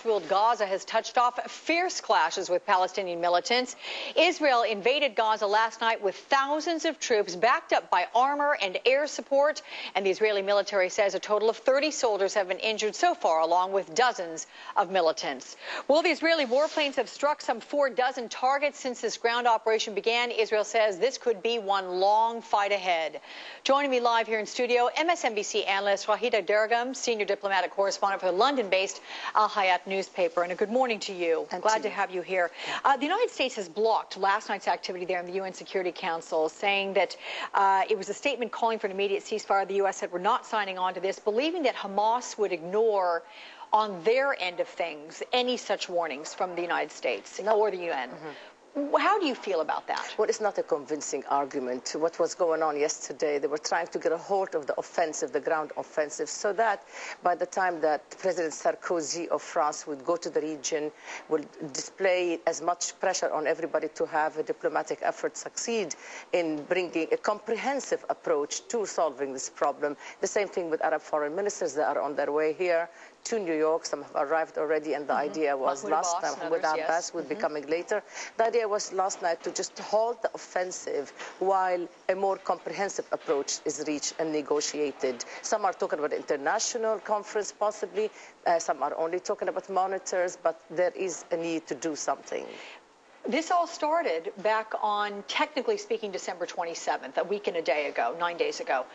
Ruled Gaza has touched off fierce clashes with Palestinian militants. Israel invaded Gaza last night with thousands of troops backed up by armor and air support. And the Israeli military says a total of 30 soldiers have been injured so far, along with dozens of militants. Well, the Israeli warplanes have struck some 4 dozen targets since this ground operation began. Israel says this could be one long fight ahead. Joining me live here in studio, MSNBC analyst Raghida Dergham, senior diplomatic correspondent for the London-based Al Hayat newspaper, and a good morning to you. I'm glad to have you here. The United States has blocked last night's activity there in the UN Security Council, saying that it was a statement calling for an immediate ceasefire. The U.S. said we're not signing on to this, believing that Hamas would ignore on their end of things any such warnings from the United States or the UN. How do you feel about that? Well, it's not a convincing argument. What was going on yesterday, they were trying to get a hold of the offensive, the ground offensive, so that by the time that President Sarkozy of France would go to the region, will display as much pressure on everybody to have a diplomatic effort succeed in bringing a comprehensive approach to solving this problem. The same thing with Arab foreign ministers that are on their way here to New York. Some have arrived already, and the idea was last time, Mahmoud Abbas would be coming later. The idea was last night to just halt the offensive while a more comprehensive approach is reached and negotiated. Some are talking about international conference possibly, some are only talking about monitors, but there is a need to do something. This all started back on, technically speaking, December 27th, a week and a day ago, 9 days ago.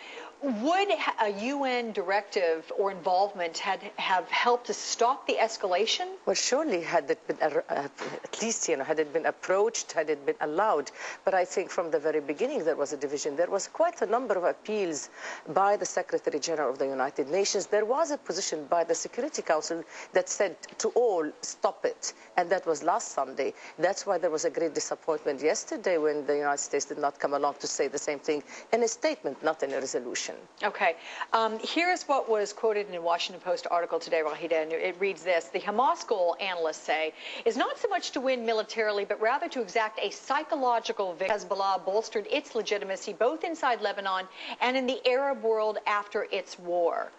Would a UN directive or involvement have helped to stop the escalation? Well, surely had it been, at least, had it been approached, had it been allowed. But I think from the very beginning there was a division. There was quite a number of appeals by the Secretary General of the United Nations. There was a position by the Security Council that said to all, stop it. And that was last Sunday. That's why there was a great disappointment yesterday when the United States did not come along to say the same thing in a statement, not in a resolution. Okay. Here's what was quoted in a Washington Post article today, Raghida, and it reads this. The Hamas goal, analysts say, is not so much to win militarily, but rather to exact a psychological victory. Hezbollah bolstered its legitimacy both inside Lebanon and in the Arab world after its war.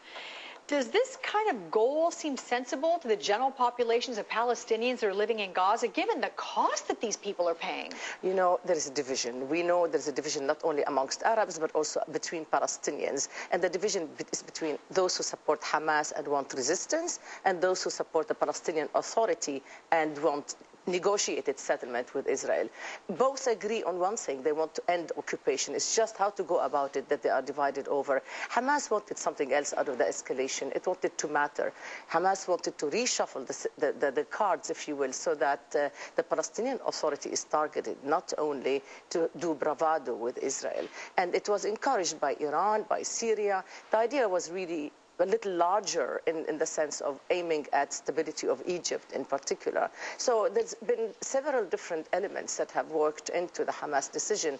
Does this kind of goal seem sensible to the general populations of Palestinians that are living in Gaza, given the cost that these people are paying? You know, there is a division. We know there's a division not only amongst Arabs, but also between Palestinians. And the division is between those who support Hamas and want resistance, and those who support the Palestinian Authority and want negotiated settlement with Israel. Both agree on one thing: they want to end occupation. It's just how to go about it that they are divided over. Hamas wanted something else out of the escalation. It wanted to matter. Hamas wanted to reshuffle the cards, if you will, so that the Palestinian Authority is targeted not only to do bravado with Israel. And it was encouraged by Iran, by Syria. The idea was really a little larger in the sense of aiming at stability of Egypt in particular. So there's been several different elements that have worked into the Hamas decision.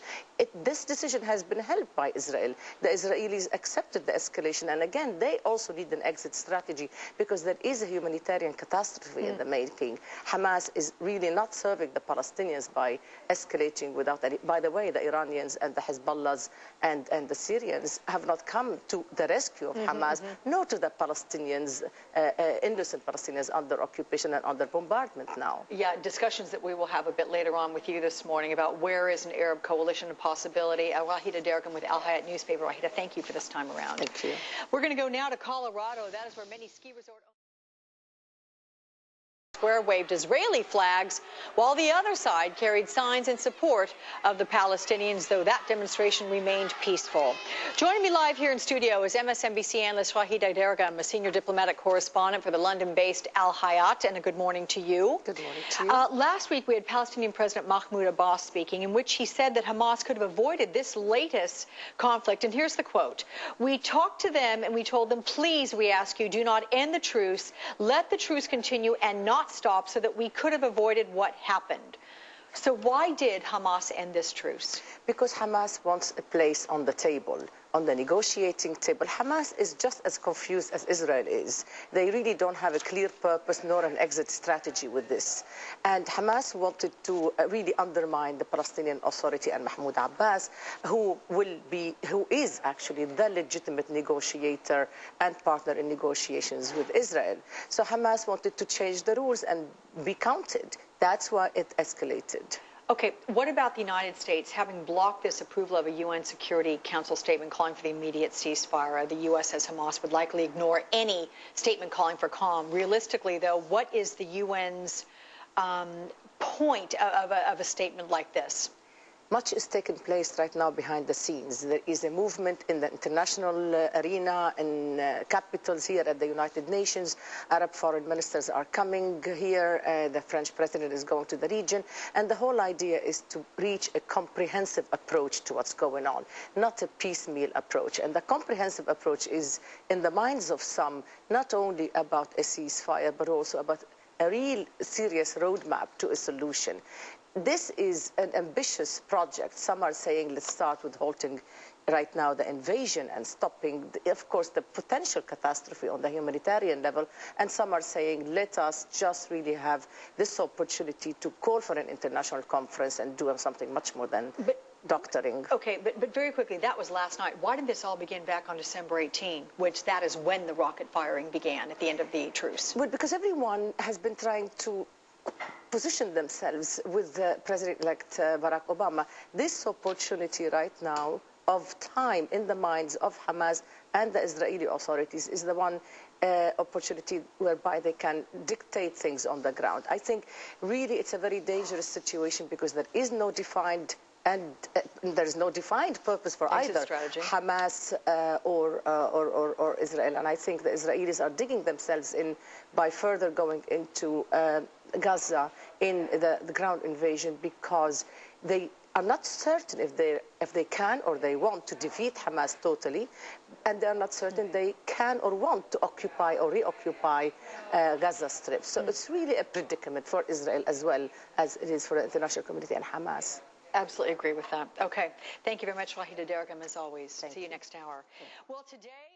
This decision has been helped by Israel. The Israelis accepted the escalation, and again, they also need an exit strategy because there is a humanitarian catastrophe in the making. Hamas is really not serving the Palestinians by escalating without any. By the way, the Iranians and the Hezbollahs and the Syrians have not come to the rescue of Hamas, nor to the Palestinians, innocent Palestinians under occupation and under bombardment now. Yeah, discussions that we will have a bit later on with you this morning about where is an Arab coalition a possibility. Raghida Dergham with Al Hayat newspaper. Raghida, thank you for this time around. Thank you. We're going to go now to Colorado. That is where many ski resort Square waved Israeli flags, while the other side carried signs in support of the Palestinians, though that demonstration remained peaceful. Joining me live here in studio is MSNBC analyst Raghida Dergham, a senior diplomatic correspondent for the London-based Al Hayat, and a good morning to you. Good morning to you. Last week, we had Palestinian President Mahmoud Abbas speaking, in which he said that Hamas could have avoided this latest conflict. And here's the quote. We talked to them and we told them, please, we ask you, do not end the truce. Let the truce continue and not stop, so that we could have avoided what happened. So why did Hamas end this truce? Because Hamas wants a place on the table, on the negotiating table. Hamas is just as confused as Israel is. They really don't have a clear purpose nor an exit strategy with this. And Hamas wanted to really undermine the Palestinian Authority and Mahmoud Abbas, who is actually the legitimate negotiator and partner in negotiations with Israel. So Hamas wanted to change the rules and be counted. That's why it escalated. Okay, what about the United States having blocked this approval of a UN Security Council statement calling for the immediate ceasefire? The U.S. says Hamas would likely ignore any statement calling for calm. Realistically, though, what is the UN's point of a statement like this? Much is taking place right now behind the scenes. There is a movement in the international arena, in capitals here at the United Nations. Arab foreign ministers are coming here. The French president is going to the region. And the whole idea is to reach a comprehensive approach to what's going on, not a piecemeal approach. And the comprehensive approach is, in the minds of some, not only about a ceasefire, but also about a real serious roadmap to a solution. This is an ambitious project. Some are saying, let's start with halting right now the invasion and stopping, of course, the potential catastrophe on the humanitarian level. And some are saying, let us just really have this opportunity to call for an international conference and do something much more than doctoring. Okay, but very quickly, that was last night. Why did this all begin back on December 18, which that is when the rocket firing began at the end of the truce? Well, because everyone has been trying to position themselves with President-elect Barack Obama. This opportunity right now of time in the minds of Hamas and the Israeli authorities is the one opportunity whereby they can dictate things on the ground. I think really it's a very dangerous situation because there is no defined there's no defined purpose for either Hamas or Israel. And I think the Israelis are digging themselves in by further going into Gaza in the ground invasion because they are not certain if they can or they want to defeat Hamas totally, and they are not certain they can or want to occupy or reoccupy Gaza Strip. So it's really a predicament for Israel as well as it is for the international community and Hamas. Absolutely agree with that. Okay. Thank you very much, Raghida Dergham, as always. See you next hour. Well, today...